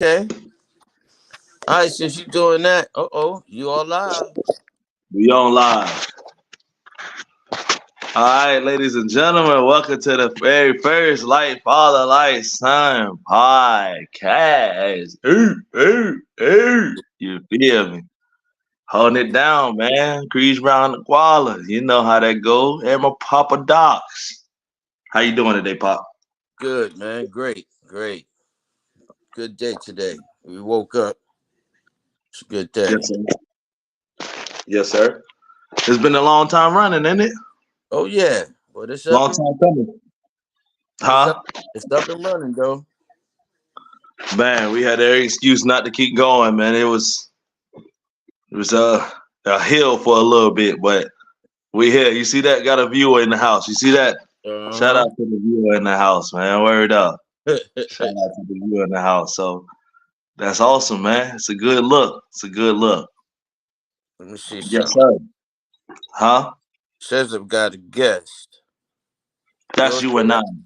Okay. All right, since you doing that, you all live. We on live. All right, ladies and gentlemen, welcome to the very first Light Father, Light Son podcast. You feel me? Holding it down, man. Grease Brown the Koala. You know how that go. And my Papa Docs. How you doing today, Pop? Good, man. Great. Good day today. We woke up. It's a good day. Yes, sir. Yes, sir. It's been a long time running, isn't it? Oh yeah. But Long time coming. it's Huh? up it's up and running though. Man, we had every excuse not to keep going, man. It was a hill for a little bit, but we here. You see that? Got a viewer in the house. You see that? Shout Uh-huh. out to the viewer in the house, man. Word up. Shout out to the viewer in the house. So that's awesome, man. It's a good look. It's a good look. Let me see Yes, something. sir. Huh? Says I've got a guest. That's Yours you say and I. that?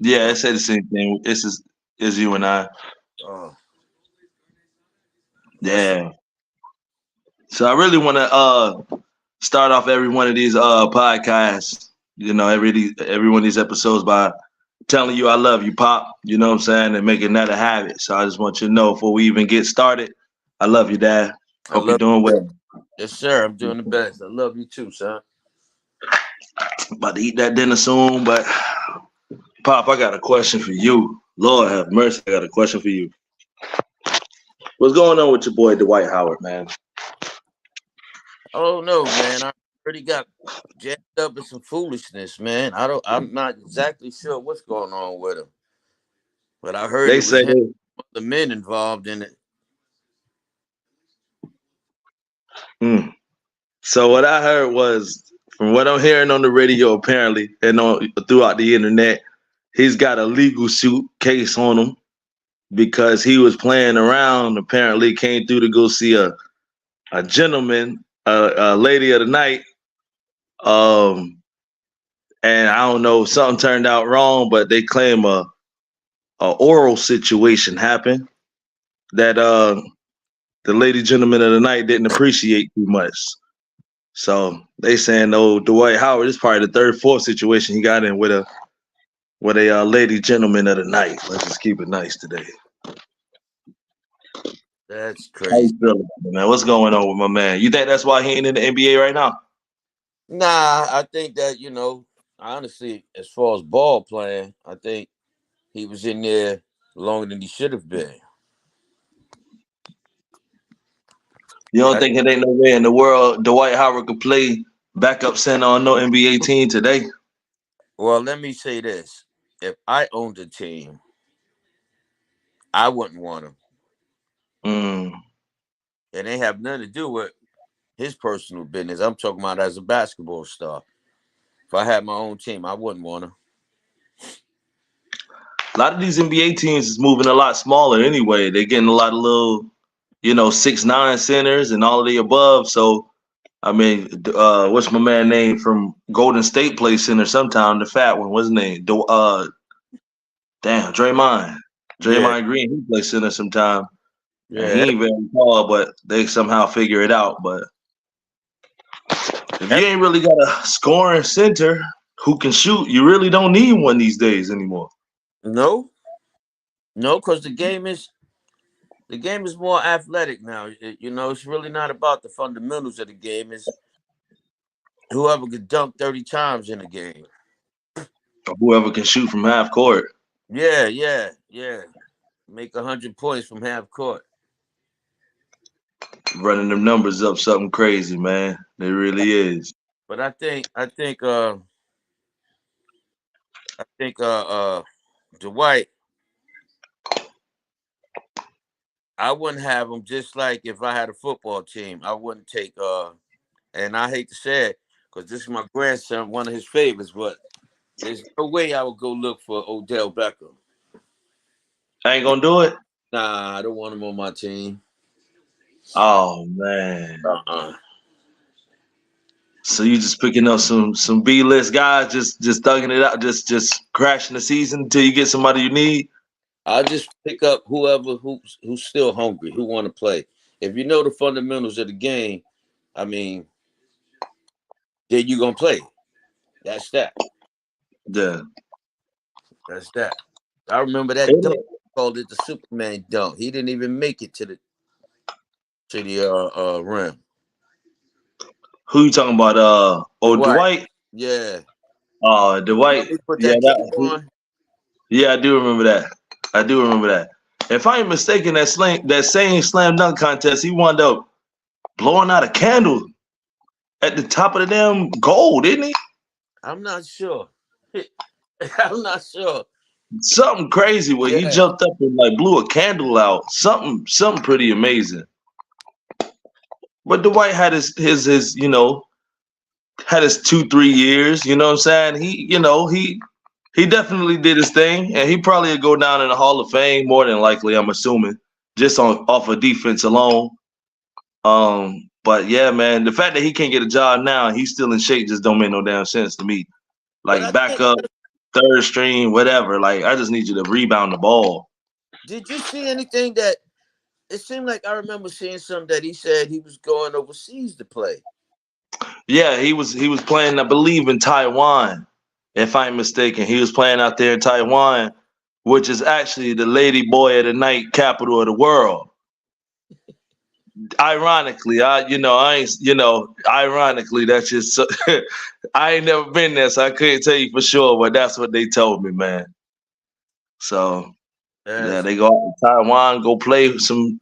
Yeah, it said the same thing. It's you and I. Oh, that's Yeah. So I really want to start off every one of these podcasts, every one of these episodes by telling you I love you, Pop. You know what I'm saying? And making that a habit. So I just want you to know before we even get started, I love you, Dad. I Hope you're love doing you. well. Yes, sir. I'm doing the best. I love you too, son. About to eat that dinner soon, but Pop, I got a question for you. Lord have mercy, I got a question for you. What's going on with your boy Dwight Howard, man? Oh no, man. I already got jacked up in some foolishness, man. I'm not exactly sure what's going on with him. But I heard They it was say him, the men involved in it. mm. So what I heard was, from what I'm hearing on the radio, apparently, and throughout the internet, he's got a legal suit case on him because he was playing around. Apparently, came through to go see a gentleman, a lady of the night, um, and I don't know, something turned out wrong, but they claim a oral situation happened that the lady gentleman of the night didn't appreciate too much. So they saying, oh, Dwight Howard is probably the third, fourth situation he got in with a lady gentleman of the night. Let's just keep it nice today. That's How crazy. you feeling, man? What's going on with my man? You think that's why he ain't in the NBA right now? Nah, I think that, honestly, as far as ball playing, I think he was in there longer than he should have been. You don't I, think it ain't no way in the world Dwight Howard could play backup center on no NBA team today? well, let me say this. If I owned a team, I wouldn't want him. Mm. And they have nothing to do with his personal business. I'm talking about as a basketball star. If I had my own team, I wouldn't want him. A lot of these NBA teams is moving a lot smaller anyway. They're getting a lot of little, 6'9" centers and all of the above. So I mean, what's my man name from Golden State play center sometime? The fat one, what's his name? Draymond. Yeah, Draymond Green, he plays center sometime. And he yeah. ain't very tall, but they somehow figure it out. But if you ain't really got a scoring center who can shoot, you really don't need one these days anymore. No, no, because the game is more athletic now. It's really not about the fundamentals of the game. It's whoever could dunk 30 times in a game. Or whoever can shoot from half court. Yeah. Make 100 points from half court. Running them numbers up something crazy, man. It really is. But I think Dwight, I wouldn't have him just like if I had a football team. I wouldn't take and I hate to say it, because this is my grandson, one of his favorites, but there's no way I would go look for Odell Beckham. I ain't gonna do it. Nah, I don't want him on my team. Oh man. Uh-uh. So you just picking up some B list guys, just thugging it out, just crashing the season until you get somebody you need. I'll just pick up whoever who's still hungry, who want to play. If you know the fundamentals of the game, I mean, then you're gonna play. That's that. Yeah. That's that. I remember that Ain't dunk it? called it the Superman dunk. He didn't even make it to the rim. Who you talking about? Dwight. Dwight. Yeah. Dwight. Remember he put Yeah, that cape on? yeah, I do remember that. I do remember that. If I ain't mistaken, that same slam dunk contest, he wound up blowing out a candle at the top of the damn goal, didn't he? I'm not sure. I'm not sure. Something crazy where he Yeah. jumped up and like blew a candle out. Something pretty amazing. But Dwight had his had his 2-3 years. You know what I'm saying? He definitely did his thing, and he probably would go down in the Hall of Fame more than likely. I'm assuming just on off of defense alone. But yeah, man, the fact that he can't get a job now and he's still in shape just don't make no damn sense to me. But Like I back think, up, third string, whatever. Like I just need you to rebound the ball. did you see anything that it seemed like I remember seeing something that he said he was going overseas to play? Yeah, he was playing, I believe, in Taiwan, if I'm mistaken. He was playing out there in Taiwan, which is actually the lady boy of the night capital of the world. Ironically, ironically, that's just I ain't never been there, so I couldn't tell you for sure, but that's what they told me, man. So yeah, Yes. they go out to Taiwan, go play some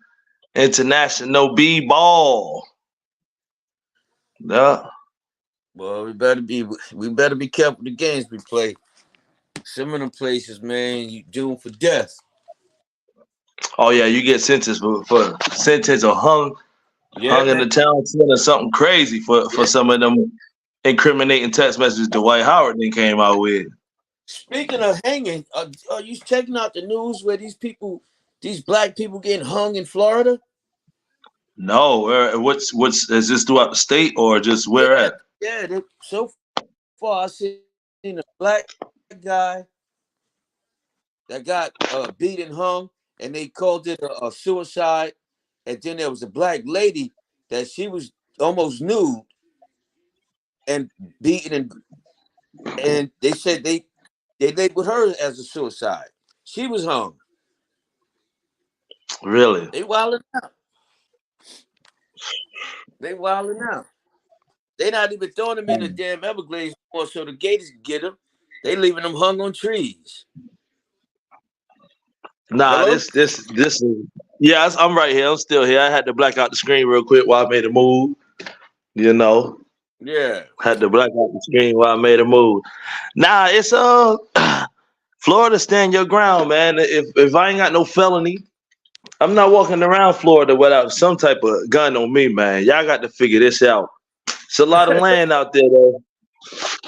international B ball. Yeah. Well, we better be careful the games we play. Some of them places, man, you doomed for death. Oh yeah, you get sentenced for sentence or Yeah, hung in man. the town center, something crazy for Yeah. some of them incriminating text messages Dwight Howard then came out with. Speaking of hanging, are you checking out the news where these black people getting hung in Florida? No, what's is this throughout the state or just where Yeah, at? yeah. So far, I seen a black guy that got beat and hung, and they called it a suicide. And then there was a black lady that she was almost nude and beaten, and they said they labeled her as a suicide. She was hung. Really? They wilding out. They wilding out. They not even throwing them in the damn Everglades anymore so the gators can get them. They leaving them hung on trees. Nah, Hello? this is yeah. I'm right here. I'm still here. I had to black out the screen real quick while I made a move. You know, Yeah. had to black out the screen while I made a move. Nah, it's Florida, stand your ground, man. If I ain't got no felony, I'm not walking around Florida without some type of gun on me, man. Y'all got to figure this out. It's a lot of land out there, though.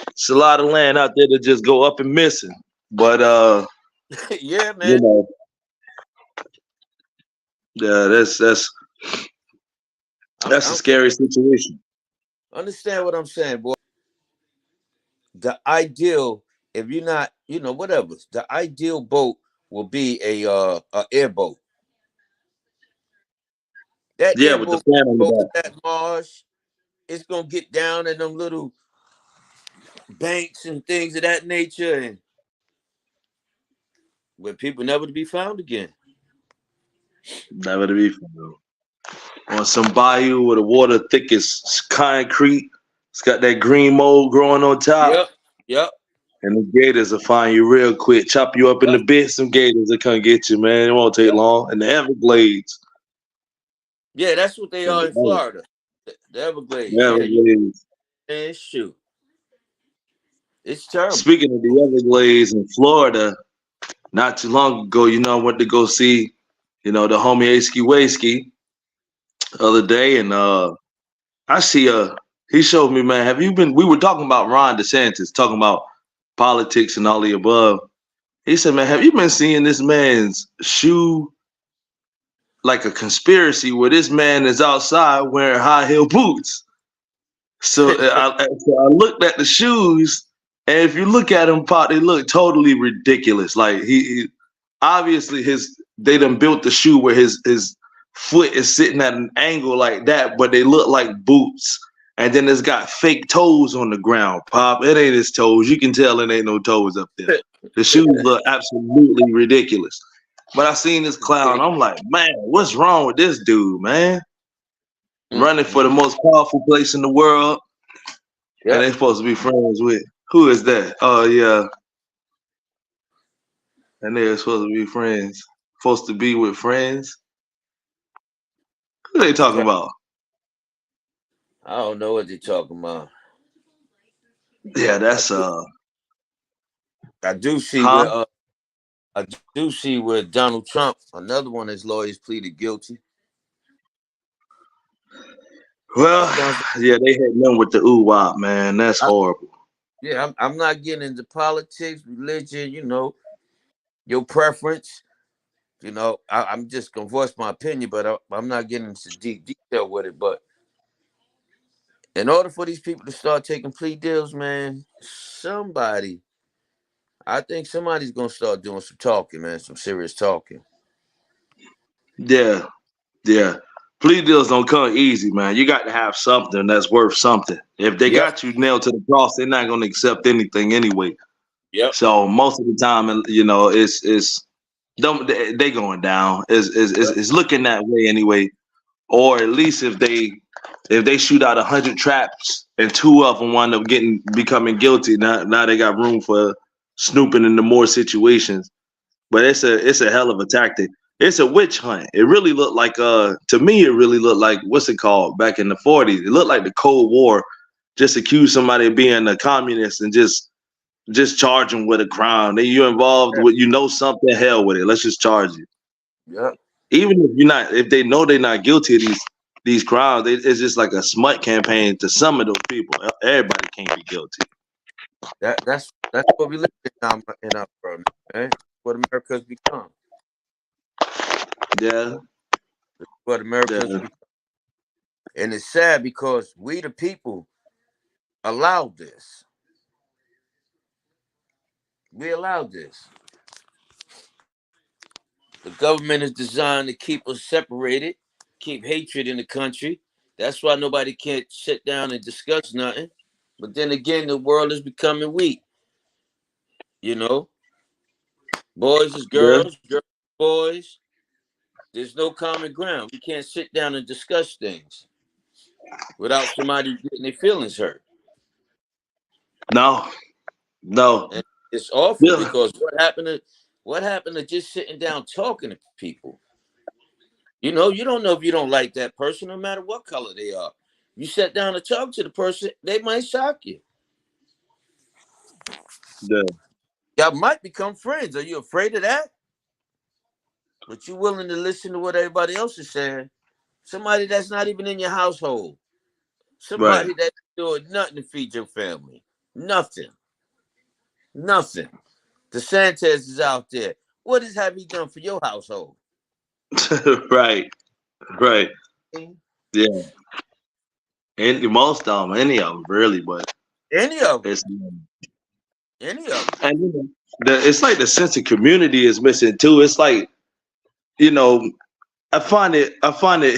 It's a lot of land out there to just go up and missing. But Yeah, you man. know, yeah, that's a I'm scary situation. understand what I'm saying, boy. The ideal, if you're not, whatever, the ideal boat will be a airboat. That Yeah, with the airboat fan on the go to back. that marsh. It's gonna get down in them little banks and things of that nature, and where people never to be found again. Never to be found. On some bayou where the water thick as concrete. It's got that green mold growing on top. Yep, yep, And the gators will find you real quick, chop you up in yep, the bits. Some gators will come get you, man. It won't take yep. long. And the Everglades. Yeah, that's what they And are in Florida. The the Everglades. Yeah, you Everglades. man, shoot. It's terrible. Speaking of the Everglades in Florida, not too long ago, I went to go see, the homie Aski Wasky the other day, and I see he showed me, man, have you been? We were talking about Ron DeSantis, talking about politics and all the above. He said, man, have you been seeing this man's shoe like a conspiracy where this man is outside wearing high heel boots? So I looked at the shoes, and if you look at them, Pop, they look totally ridiculous. Like he obviously they done built the shoe where his foot is sitting at an angle like that, but they look like boots. And then it's got fake toes on the ground. Pop, it ain't his toes. You can tell it ain't no toes up there. The shoes look absolutely ridiculous. But I seen this clown. I'm like, man, what's wrong with this dude, man? Running for the most powerful place in the world, and Yep. they supposed to be friends with. Who is that? Oh yeah, and they're supposed to be friends. Supposed to be with friends. Who they talking about? I don't know what they're talking about. Yeah, I that's do, I do see huh? where I do see where Donald Trump, another one of his lawyers, pleaded guilty. Well, That sounds yeah, they had them with the ooh wop, man. That's like, horrible. yeah. I'm not getting into politics, religion. Your preference. I'm just gonna voice my opinion, but I'm not getting into deep detail with it. But in order for these people to start taking plea deals, man, I think somebody's gonna start doing some talking, man, some serious talking. Yeah, yeah. Plea deals don't come easy, man. You got to have something that's worth something. If they Yep, got you nailed to the cross, they're not going to accept anything anyway. yep, So most of the time, it's they going down. yep, It's looking that way anyway. Or at least if they shoot out 100 traps and two of them wind up becoming guilty, now they got room for snooping into more situations. But it's a hell of a tactic. It's a witch hunt. It really looked like to me it really looked like what's it called back in the 40s. It looked like the Cold War. Just accuse somebody of being a communist and just charge them with a crime. Then you involved with something, hell with it. Let's just charge you. yep. Even if they know they're not guilty of these crimes, it's just like a smut campaign to some of those people. Everybody can't be guilty. That's what we live in our world, man. What America's become. Yeah, What America's yeah, become. And it's sad because we the people allowed this. We allowed this. The government is designed to keep us separated, keep hatred in the country. That's why nobody can't sit down and discuss nothing. But then again, the world is becoming weak. You know, boys is yeah. girls, girls is boys. There's no common ground. We can't sit down and discuss things without somebody getting their feelings hurt. No, no. And it's awful Yeah, because what happened to just sitting down talking to people? You don't know if you don't like that person, no matter what color they are. You sit down and talk to the person, they might shock you. yeah. Y'all might become friends. Are you afraid of that? But you willing to listen to what everybody else is saying? Somebody that's not even in your household. Right. Somebody that's doing nothing to feed your family. Nothing. Nothing. The Sanchez is out there. Have he done for your household? Right. Right. Yeah. And most of them, any of them, really, but Any of them. it's Any of them. and it's like the sense of community is missing too. It's like you know, I find it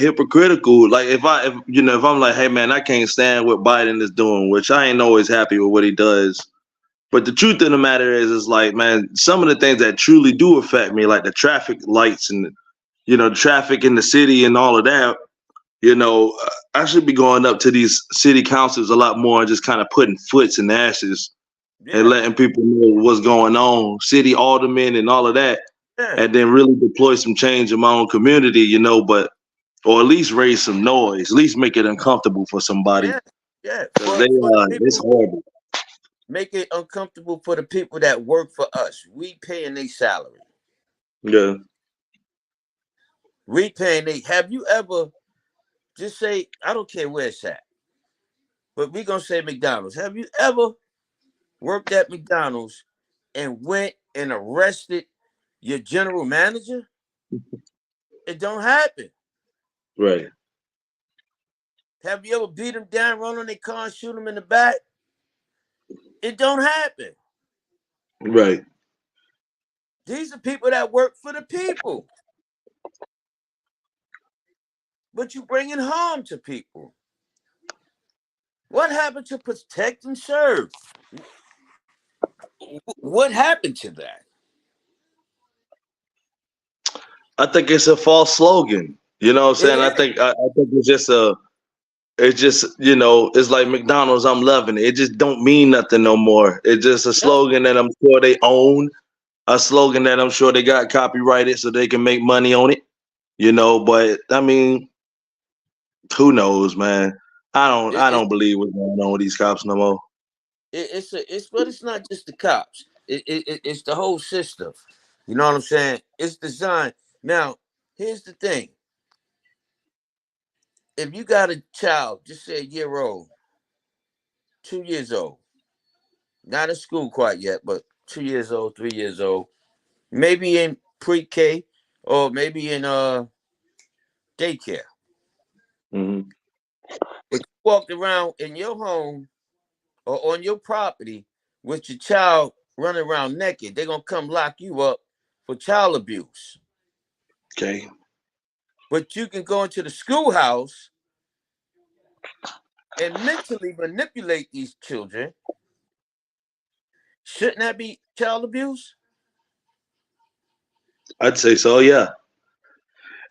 hypocritical. Like if I'm like, hey man, I can't stand what Biden is doing, which I ain't always happy with what he does. But the truth of the matter is like, man, some of the things that truly do affect me, like the traffic lights and traffic in the city and all of that. I should be going up to these city councils a lot more and just kind of putting foots in ashes and Yeah. letting people know what's going on, city aldermen and all of that, Yeah. and then really deploy some change in my own community, but or at least raise some noise, at least make it uncomfortable for somebody Yeah. Yeah. because For the it's people, horrible. make it uncomfortable for the people that work for us. We paying their salary. Yeah, We paying they have you ever just say, I don't care where it's at, but we gonna say McDonald's. Have you ever worked at McDonald's and went and arrested your general manager? It don't happen. right, Have you ever beat them down, run on their car, and shoot them in the back? It don't happen. right. These are people that work for the people. But you bringing harm to people. What happened to protect and serve? What happened to that? I think it's a false slogan. You know what I'm It saying? I is. think I think it's just, it's like McDonald's, I'm loving it. It just don't mean nothing no more. It's just a Yep. slogan that I'm sure they own, a slogan that I'm sure they got copyrighted so they can make money on it. But I mean, who knows, man? It, I it, don't believe what's going on with these cops no more. but it's not just the cops. It's the whole system. You know what I'm saying? It's designed. Now, here's the thing. If you got a child, just say a year old, 2 years old, not in school quite yet, but 2 years old, 3 years old, maybe in pre-K or maybe in daycare. Hmm. If you walked around in your home or on your property with your child running around naked, they're gonna come lock you up for child abuse. Okay. But you can go into the schoolhouse and mentally manipulate these children. Shouldn't that be child abuse? I'd say so, yeah.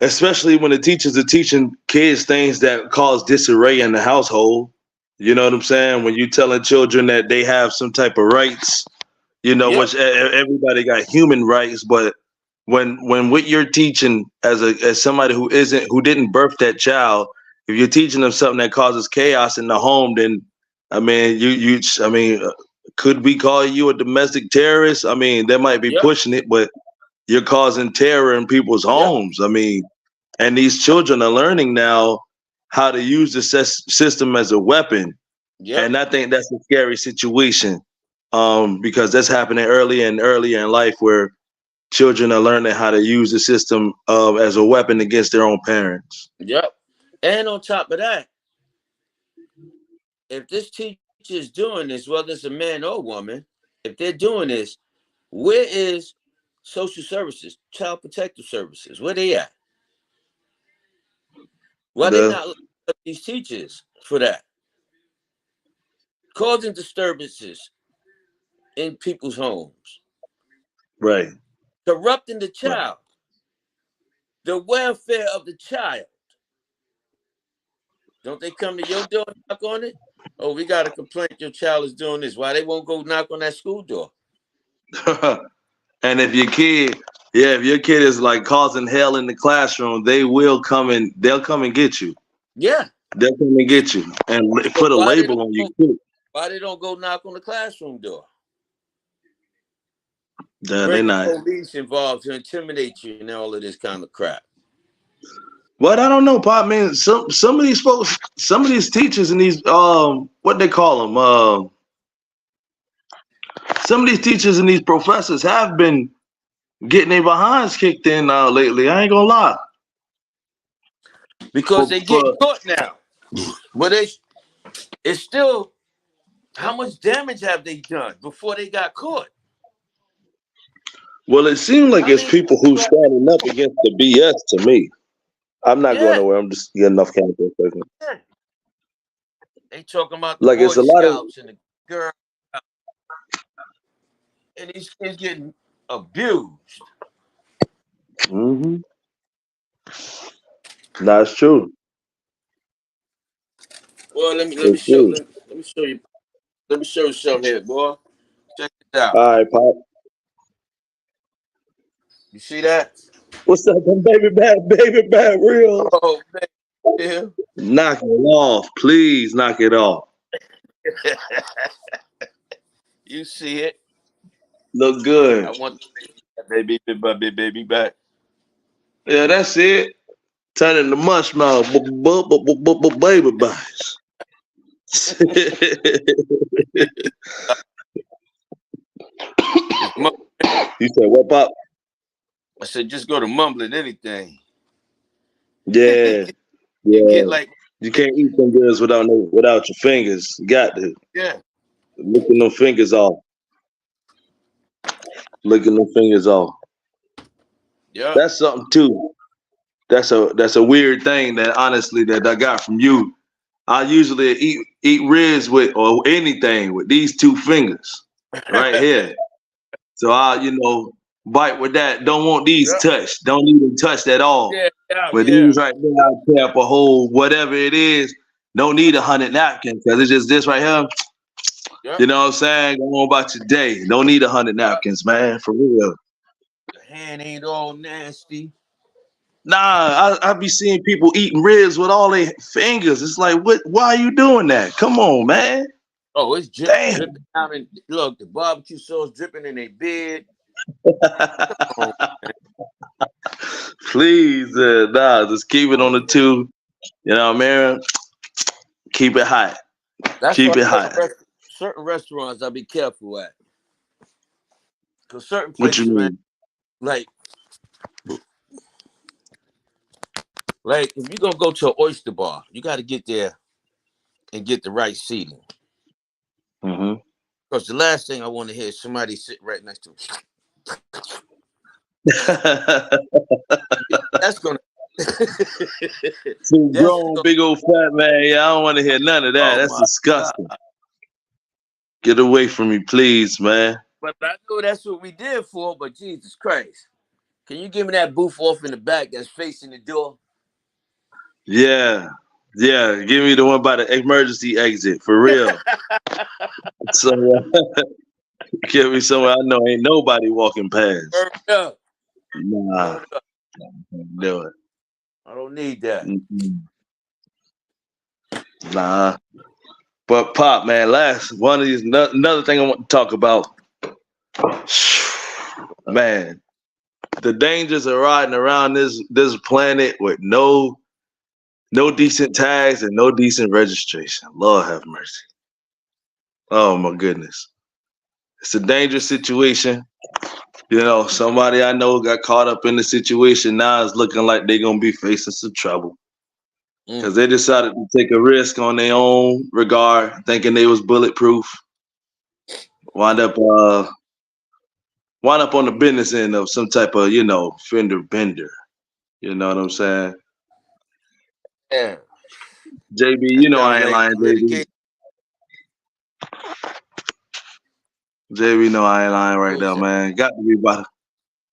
Especially when the teachers are teaching kids things that cause disarray in the household. You know what I'm saying? When you telling children that they have some type of rights, Yep, which everybody got human rights, but when what you're teaching as somebody who didn't birth that child, if you're teaching them something that causes chaos in the home, then I mean, could we call you a domestic terrorist? I mean, they might be yep, pushing it, but you're causing terror in people's yep, homes. I mean, and these children are learning now how to use the system as a weapon, yep, and I think that's a scary situation, because that's happening earlier and earlier in life where children are learning how to use the system as a weapon against their own parents. yep. And on top of that, if this teacher is doing this, whether it's a man or woman, if they're doing this, where is social services, child protective services? Where they at? Why they The not looking up these teachers for that? Causing disturbances in people's homes, right, corrupting the right. child, the welfare of the child. Don't they come to your door and knock on it? Oh, we got a complaint your child is doing this. Why they won't go knock on that school door? And if your kid is like causing hell in the classroom, they'll come and get you. Yeah. They'll come and get you and But put a label on you too. why they don't go knock on the classroom door? They're Bring the not. police involved to intimidate you and all of this kind of crap. But I don't know, Pop, man. Some of these folks, some of these teachers and these what they call them, some of these teachers and these professors have been getting their behinds kicked in lately. I ain't gonna lie. Because they For getting caught now. But it's still, how much damage have they done before they got caught? Well, it seems like How it's many people who people have standing up against the BS to me. I'm not going yeah, nowhere. I'm just getting off camera for a second. yeah. They talking about the Like it's Boy a lot of. Scouts and the girl and these kids getting abused. Mm-hmm. That's true. Well, It's true. let me show you something here, boy. Check it out. All right, Pop. You see that? What's up, baby bad, real? Oh man, Knock it off, please. Knock it off. you see it? Look I good. want baby back. Yeah, that's it. Turning the marshmallow, baby bites. It's mum- You said what, Pop? I said just go to mumbling anything. Yeah, You yeah. get like You can't eat them goods without your fingers. You got to yeah. licking them fingers off. Licking them fingers off. Yeah. That's something too. That's a weird thing that honestly that I got from you. I usually eat ribs with or anything with these two fingers right here. So I, bite with that. Don't want these Yeah. touched. Don't need them touched at all. Yeah. Yeah. But Yeah. these right there, I tear up a whole whatever it is. Don't need 100 napkins because it's just this right here. Yeah. You know what I'm saying? Go on about your day. Don't need 100 napkins, man. For real. The hand ain't all nasty. Nah, I be seeing people eating ribs with all their fingers. It's like, what? Why are you doing that? Come on, man. Oh, it's Damn. dripping out. And look, the barbecue sauce dripping in their bed. Oh, Please, just keep it on the two. You know what I mean? Keep it hot. that's why Keep it hot. certain restaurants I be careful at. Cause certain What you places, man, mean? like if you're gonna go to an oyster bar, you got to get there and get the right seating. Hmm. Because the last thing I want to hear is somebody sit right next to me. That's gonna. Too That's grown, gonna. big old fat man. Yeah, I don't want to hear none of that. Oh That's my God! disgusting. Get away from me, please, man. But I know that's what we did for. But Jesus Christ, can you give me that booth off in the back that's facing the door? Yeah. Yeah. Give me the one by the emergency exit for real. So give me somewhere I know ain't nobody walking past. Hurry up! Nah, Hurry up! do it. I don't need that. Mm-mm. Nah. But Pop, man, last one of these another thing I want to talk about. Man, the dangers of riding around this planet with no decent tags and no decent registration. Lord have mercy. Oh my goodness. It's a dangerous situation. Somebody I know got caught up in the situation. Now it's looking like they're gonna be facing some trouble. Because Mm. they decided to take a risk on their own regard, thinking they was bulletproof. Wind up on the business end of some type of, fender bender. You know what I'm saying? Yeah. JB, And I down ain't like lying, JB. litigation. JB know I ain't lying right Who is there, that? man. Got to be about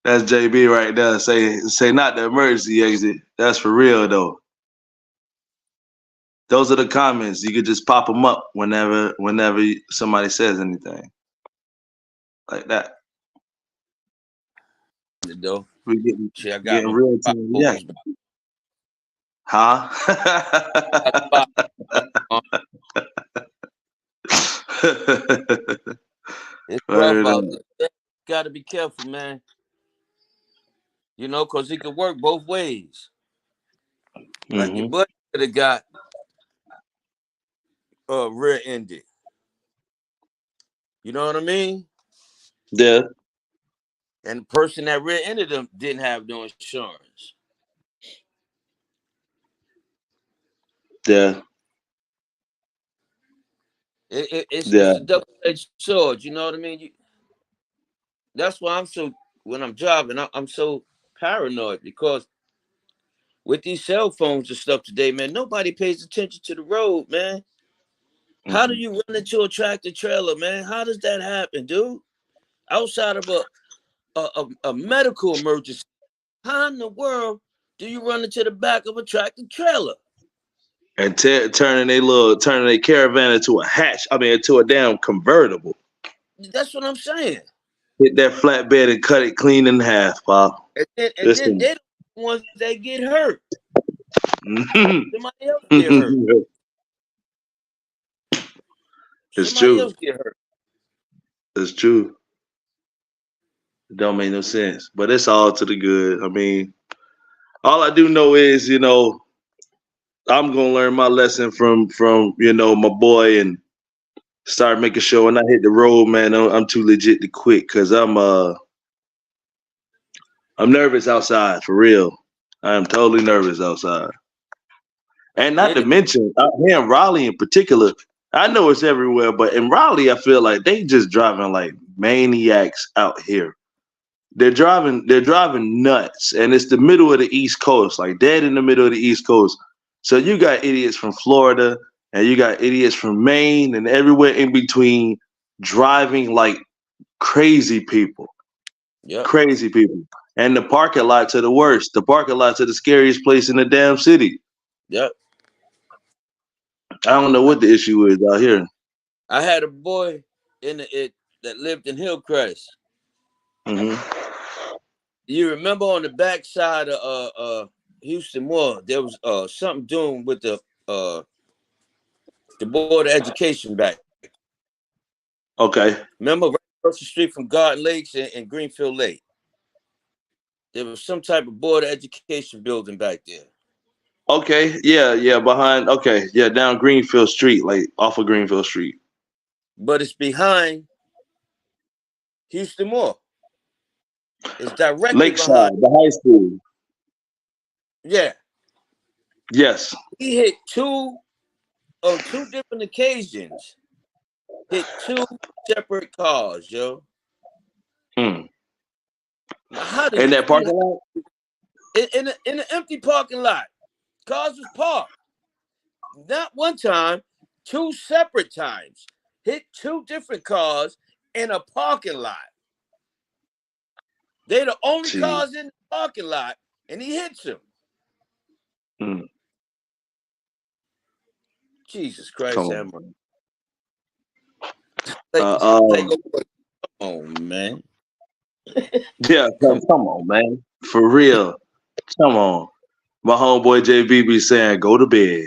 that's JB right there. Say not the emergency exit. That's for real though. Those are the comments. You could just pop them up whenever somebody says anything like that. Though. We getting Shit, I got getting my real five time. Yeah. focus back. Huh? Got five, it's rough Word out up. there. Got to be careful, man. Because it could work both ways. Like your Mhm. buddy could have got rear-ended. You know what I mean? Yeah. And the person that rear-ended them didn't have no insurance. Yeah. It's Yeah. a double-edged sword. You know what I mean? That's why when I'm driving, I'm so paranoid because with these cell phones and stuff today, man, nobody pays attention to the road, man. How do Mm-mm. you run into a tractor trailer, man? How does that happen, dude? Outside of a medical emergency, how in the world do you run into the back of a tractor trailer? And turning their caravan into a hatch. I mean, into a damn convertible. That's what I'm saying. Hit that flatbed and cut it clean in half, Pop. And then Listen. they're the ones that get hurt. Mhm. Somebody else get hurt. It's Somebody true. else get hurt. It's true. It don't make no sense, but it's all to the good. I mean, all I do know is, I'm gonna learn my lesson from my boy and start making sure when I hit the road, man, I'm too legit to quit because I'm nervous outside for real. I am totally nervous outside, and not to It, mention out here in Raleigh in particular. I know it's everywhere, but in Raleigh, I feel like they just driving like maniacs out here. they're driving nuts, and it's the middle of the East Coast, like dead in the middle of the East Coast. So you got idiots from Florida, and you got idiots from Maine, and everywhere in between, driving like crazy people, Yep. crazy people. And the parking lots are the worst. The parking lots are the scariest place in the damn city. Yep. I don't know what the issue is out here. I had a boy in it that lived in Hillcrest. Hmm. You remember on the backside of Houston Mall, there was something doing with the Board of Education back. Okay. Remember right across the street from Garden Lakes and Greenfield Lake? There was some type of Board of Education building back there. Okay. Yeah. Yeah. Behind. Okay. Yeah. Down Greenfield Street, like off of Greenfield Street. But it's behind Houston Mall. It's directly behind. Lakeside, the high school. Yeah. Yes. He hit on two different occasions. Hit two separate cars, yo. Hmm. Now, how do In you that parking lot. in an empty parking lot? Cars was parked. Not one time, two separate times. Hit two different cars in a parking lot. They're the only Gee. cars in the parking lot, and he hits them. Hmm. Jesus Christ, Come Emma. on. Take over. Oh man. Yeah. Come Come on, man. For real. Come on. My homeboy JB be saying, "Go to bed.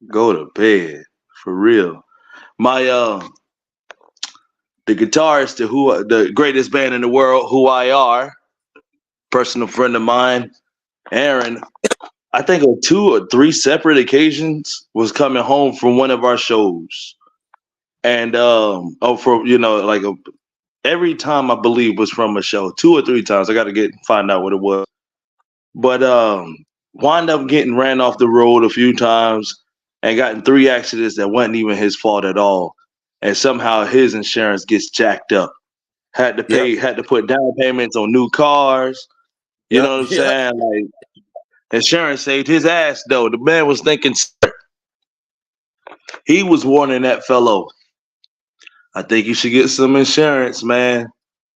Go to bed." For real. My the guitarist to who the greatest band in the world, Who I Are, personal friend of mine, Aaron. I think on 2 or 3 separate occasions was coming home from one of our shows, and for like every time I believe was from a show. 2 or 3 times. I got to find out what it was, but wound up getting ran off the road a few times and got in 3 accidents that wasn't even his fault at all, and somehow his insurance gets jacked up. Yep. Had to put down payments on new cars. You Yep. know what I'm Yep. saying? Like insurance saved his ass though. The man was thinking he was warning that fellow. I think you should get some insurance, man.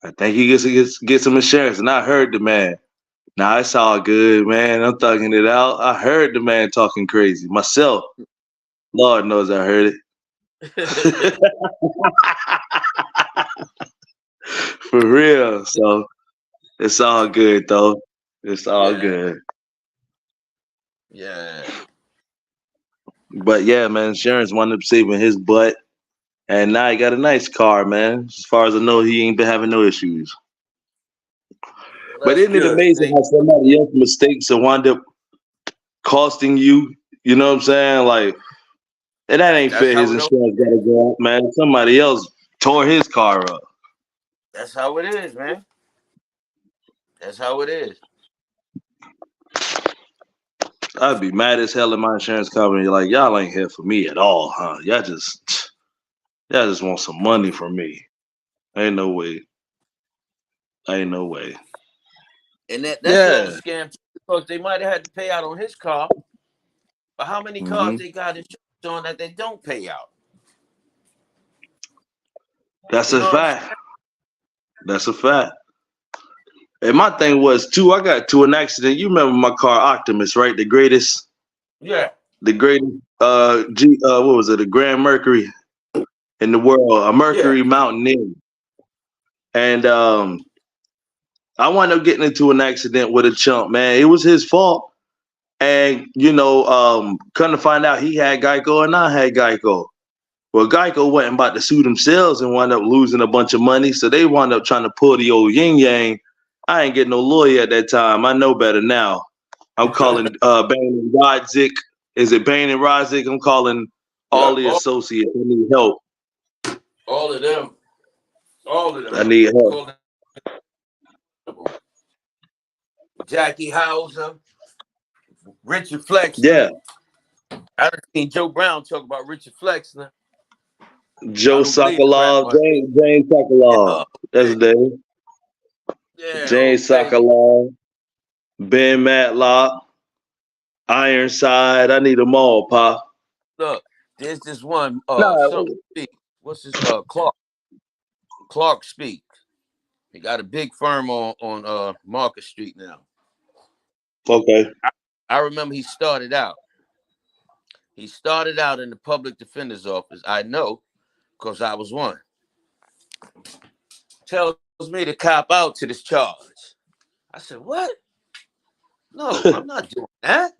I think you get some insurance. And I heard the man. Nah, it's all good, man. I'm thugging it out. I heard the man talking crazy. Myself, Lord knows I heard it. For real. So it's all good though. It's all Yeah. good. Yeah. But yeah, man, insurance wound up saving his butt. And now he got a nice car, man. As far as I know, he ain't been having no issues. Well, But that's isn't it good. amazing how somebody else's mistakes will wind up costing you? You know what I'm saying? Like, and that ain't That's fair. how His it. insurance got to go up, man. Somebody else tore his car up. That's how it is, man. That's how it is. I'd be mad as hell at my insurance company. Like, y'all ain't here for me at all, huh? Y'all just want some money from me. Ain't no way. Ain't no way. And that's all a Yeah. scam because they might have had to pay out on his car. But how many cars Hmm. they got insurance on that they don't pay out? That's You a know what I'm fact. That's a fact. And my thing was too. I got to an accident. You remember my car Optimus, right? saying? The greatest. What was it? A Grand Mercury in the world, a Yeah. Mercury Mountaineer. And I wound up getting into an accident with a chump. Man, it was his fault. And come to find out, he had Geico and I had Geico. Well, Geico went and about to sue themselves and wound up losing a bunch of money. So they wound up trying to pull the old yin yang. I ain't getting no lawyer at that time. I know better now. I'm calling Bain and Rodzik. Is it Bain and Rodzik? I'm calling all Yeah. the associates. I need help. All of them. All of them. I need help. Call them Jackie Hauser, Richard Yeah. Flexner. I done seen Joe Brown talk about Richard Flexner. Joe I don't believe the crap, Sokolov, but James Sokolov. uh, That's his name. Yeah, James okay. Sokolov, Ben Matlock, Ironside. I need them all, Pa. Look, there's this one No, something speak. What's his Clark speak. He got a big firm on Market Street now. okay. I remember he started out. He started out in the public defender's office. I know because I was one. Tells me to cop out to this charge. I said, "What? No, I'm not doing that."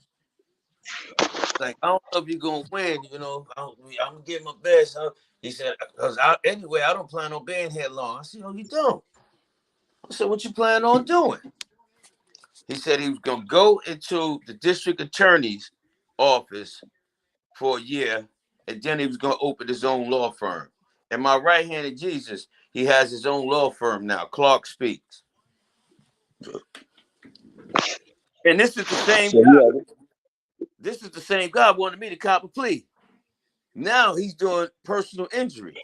Like, I don't know if you're gonna win. I'm gonna give my best. He said, "Because anyway, I don't plan on being here long." I said, "No, you don't." I said, "What you plan on doing?" He said he was gonna go into the district attorney's office for a year, and then he was gonna open his own law firm. And my right hand of Jesus, he has his own law firm now. Clark Speaks, and this is the same So guy. yeah. This is the same guy wanted me to cop a plea. Now he's doing personal injury,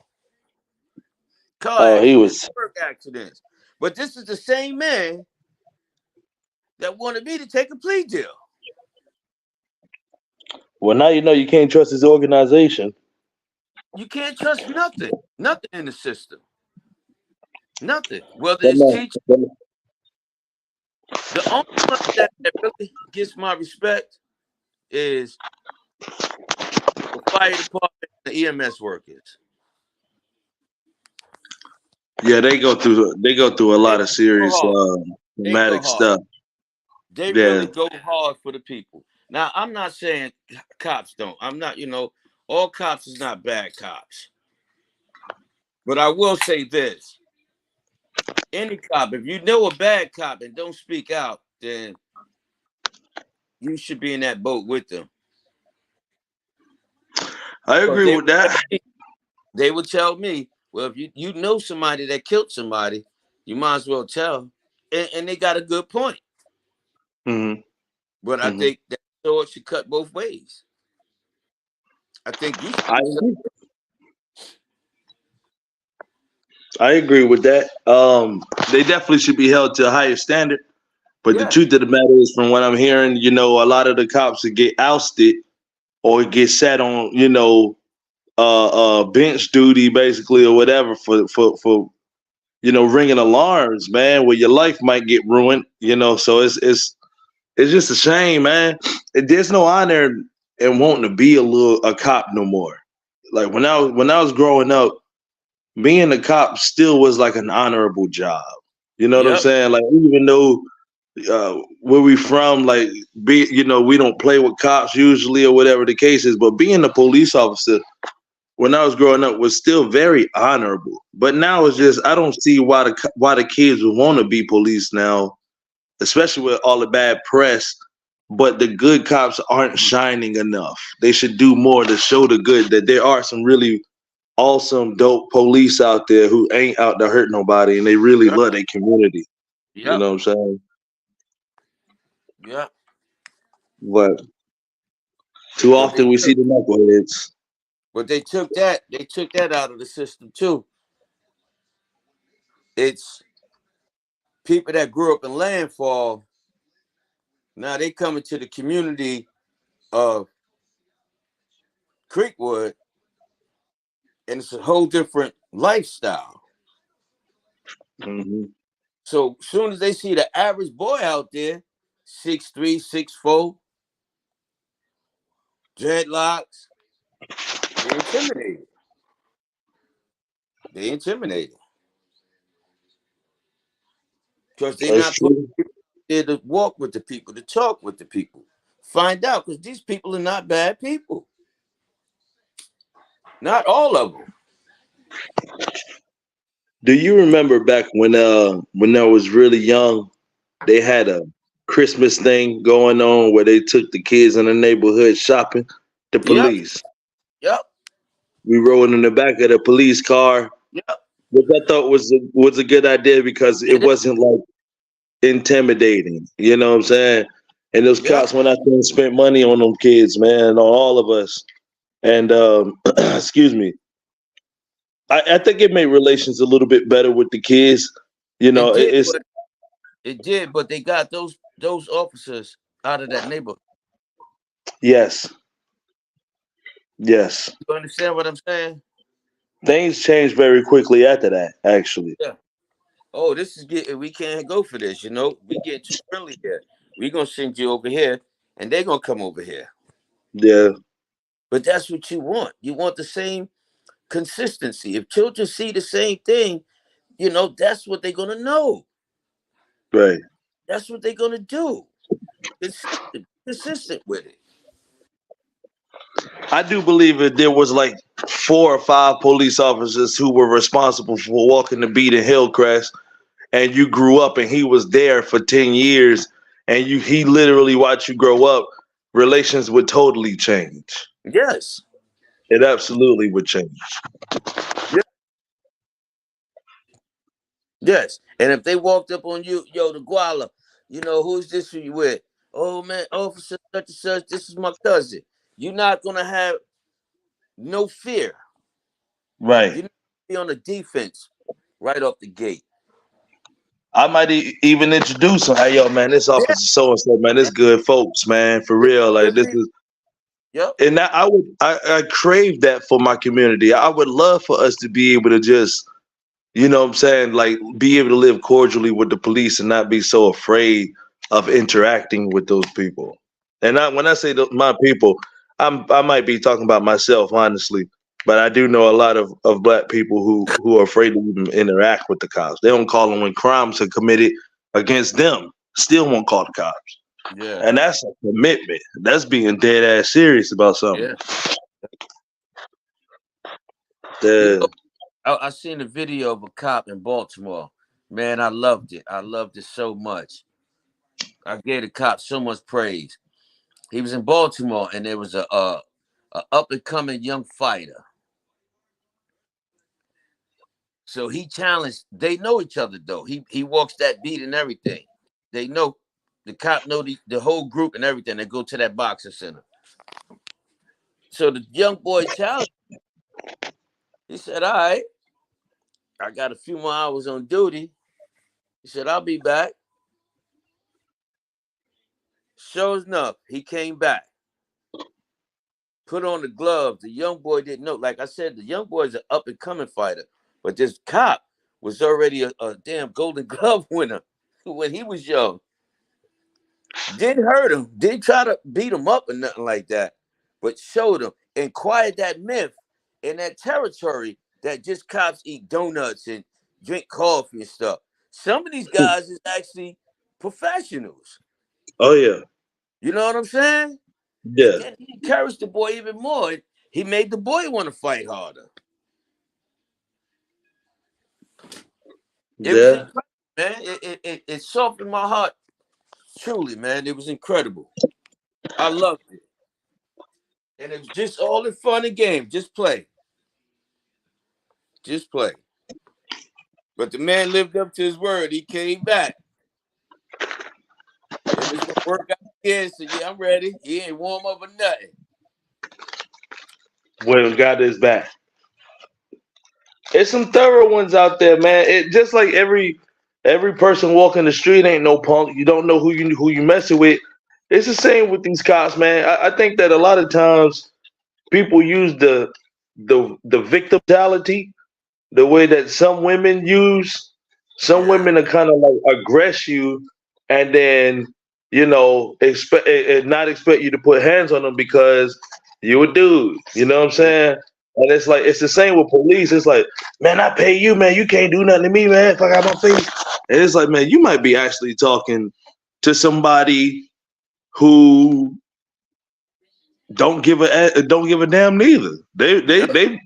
car Oh, he accidents, was. work accidents. But this is the same man that wanted me to take a plea deal. Well, now you know you can't trust his organization. You can't trust nothing in the system, nothing. Whether But it's no, teaching, the only one that really gets my respect is the fire department, the EMS workers. yeah, they go through a They lot of go serious hard. They go traumatic hard. stuff. They Yeah, really go hard for the people. Now, I'm not saying cops don't. I'm not, all cops is not bad cops. But I will say this. Any cop, if you know a bad cop and don't speak out, then you should be in that boat with them. I Because agree with that. they would tell me, well, if you know somebody that killed somebody, you might as well tell. And they got a good point. Hmm. But I Hmm. think that sword should cut both ways. I think you should I do something. agree. I agree with that. They definitely should be held to a higher standard. But the Yeah. truth of the matter is, from what I'm hearing, a lot of the cops that get ousted or get sat on, bench duty basically or whatever for ringing alarms, man, where your life might get ruined. So it's just a shame, man. There's no honor in wanting to be a cop no more. Like when I was growing up, being a cop still was like an honorable job. You know what I'm Yep. saying? Like even though where we from, like we don't play with cops usually or whatever the case is, but being a police officer when I was growing up was still very honorable. But now it's just I don't see why the kids would want to be police now, especially with all the bad press. But the good cops aren't shining enough. They should do more to show the good that there are some really awesome, dope police out there who ain't out to hurt nobody and they really Yep. love their community. You Yep. know what I'm saying? Yep. But too But they often we see took the knuckleheads. they took that out of the system too. It's people that grew up in landfall. Now they come into the community of Creekwood, and it's a whole different lifestyle. Hmm. So soon as they see the average boy out there, 6'3", 6'4", dreadlocks, they intimidated. They intimidated because they're That's not put true. there to walk with the people, to talk with the people, find out because these people are not bad people. Not all of them. Do you remember back when I was really young, they had a Christmas thing going on where they took the kids in the neighborhood shopping? The Yep. police. Yep. We rode in the back of the police car, Yep. which I thought was a good idea because it It is. wasn't like intimidating. You know what I'm saying? And those Yep. cops went out there and spent money on them kids, man, on all of us. And excuse me, I think it made relations a little bit better with the kids. You It know, did, it's but It did, but they got those officers out of that neighborhood. Yes, yes. You understand what I'm saying? Things changed very quickly after that. Actually, Yeah. Oh, this is getting. We can't go for this. We get too friendly here. We gonna send you over here, and they gonna come over here. yeah, But that's what you want. You want the same consistency. If children see the same thing, that's what they're gonna know. right. That's what they're gonna do. Consistent with it. I do believe that there was like 4 or 5 police officers who were responsible for walking the beat in Hillcrest, and you grew up, and he was there for 10 years, and he literally watched you grow up. Relations would totally change. Yes. It absolutely would change. Yeah. Yes. And if they walked up on you, yo, the Guala, who's this who you with? Oh man, officer such and such, this is my cousin. You're not gonna have no fear. Right. You're not gonna be on the defense right off the gate. I might even introduce him. Hey, yo, man, this Yeah, officer so and so, man, this yeah, good folks, man, for real. Like this is, yep. and I crave that for my community. I would love for us to be able to just, what I'm saying, like be able to live cordially with the police and not be so afraid of interacting with those people. And when I say my people, I might be talking about myself, honestly. But I do know a lot of black people who are afraid to even interact with the cops. They don't call them when crimes are committed against them. Still won't call the cops. Yeah. And that's a commitment. That's being dead ass serious about something. Yeah. Yeah. I seen a video of a cop in Baltimore. Man, I loved it. I loved it so much. I gave the cop so much praise. He was in Baltimore, and there was a up and coming young fighter. So he challenged. They know each other though. He walks that beat and everything. They know the cop know the whole group and everything. They go to that boxing center. So the young boy challenged. He said, "All right, I got a few more hours on duty." He said, "I'll be back." Sure enough, he came back. Put on the gloves. The young boy didn't know. Like I said, the young boy is an up and coming fighter, but this cop was already a damn Golden Glove winner when he was young. Didn't hurt him, didn't try to beat him up or nothing like that, but showed him and quiet that myth in that territory that just cops eat donuts and drink coffee and stuff. Some of these guys is actually professionals. Oh yeah. You know what I'm saying? And Yeah. then he encouraged the boy even more. He made the boy want to fight harder. It was Yeah. incredible, man. It softened my heart. Truly, man. It was incredible. I loved it. And it was just all in fun and game. Just play. Just play. But the man lived up to his word. He came back. It was gonna work out again. So yeah, I'm ready. He ain't warm up or nothing. Well, got his back. There's some thorough ones out there, man. It just like every person walking the street ain't no punk. You don't know who you messing with. It's the same with these cops, man. I think that a lot of times people use the victim mentality the way that some women use. Some Yeah. women are kind of like aggress you, and then expect and not expect you to put hands on them because you a dude. You know what I'm saying? And it's like it's the same with police. It's like, man, I pay you, man. You can't do nothing to me, man. If I got my face, and it's like, man, you might be actually talking to somebody who don't give a damn neither. Yep.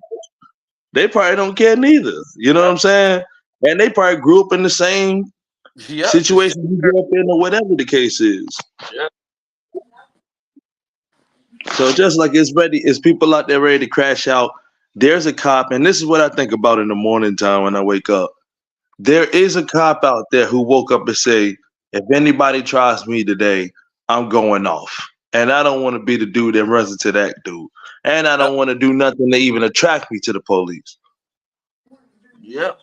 They probably don't care neither. You know what I'm Yep. saying? And they probably grew up in the same Yep. The same. situation you grew up in, or whatever the case is. Yep. So just like it's people out there ready to crash out. There's a cop, and this is what I think about in the morning time when I wake up. There is a cop out there who woke up and say, if anybody tries me today, I'm going off. And I don't want to be the dude that runs into that dude. And I Yep. don't want to do nothing to even attract me to the police. Yep.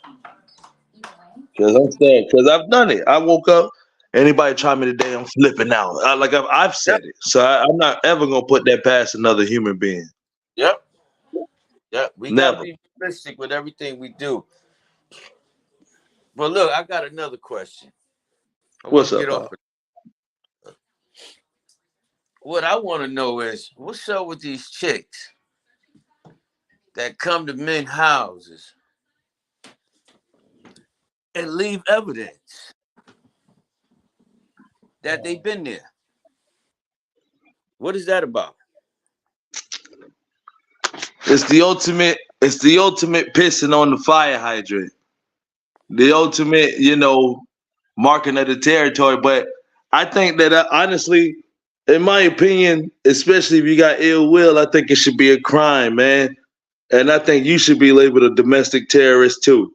Because I'm saying, because I've done it. I woke up. Anybody try me today, I'm flipping out. I've Yep. said it, so I'm not ever gonna put that past another human being. Yep. Yep. We gotta Never. be realistic with everything we do. But look, I got another question. I want What's to get up, off Pop? of what I want to know is what's up with these chicks that come to men's houses and leave evidence that they've been there. What is that about? It's the ultimate. It's the ultimate pissing on the fire hydrant. The ultimate, marking of the territory. But I think that honestly, in my opinion, especially if you got ill will, I think it should be a crime, man. And I think you should be labeled a domestic terrorist too,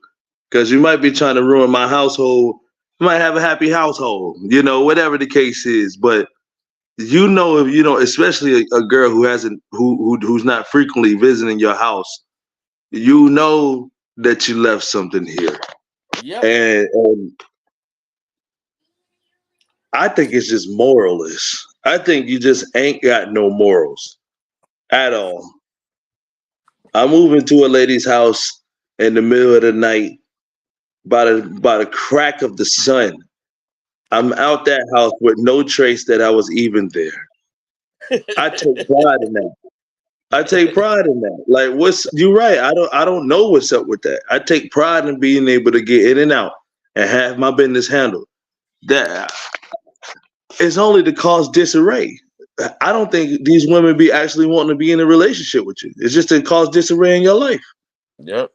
because you might be trying to ruin my household. You might have a happy household, whatever the case is. But if especially a girl who hasn't, who's not frequently visiting your house, that you left something here, Yep. and I think it's just moralless. I think you just ain't got no morals at all. I move into a lady's house in the middle of the night by the crack of the sun. I'm out that house with no trace that I was even there. I take pride in that. I take pride in that. Like, you're right. I don't know what's up with that. I take pride in being able to get in and out and have my business handled. That it's only to cause disarray. I don't think these women be actually wanting to be in a relationship with you. It's just to cause disarray in your life. Yep.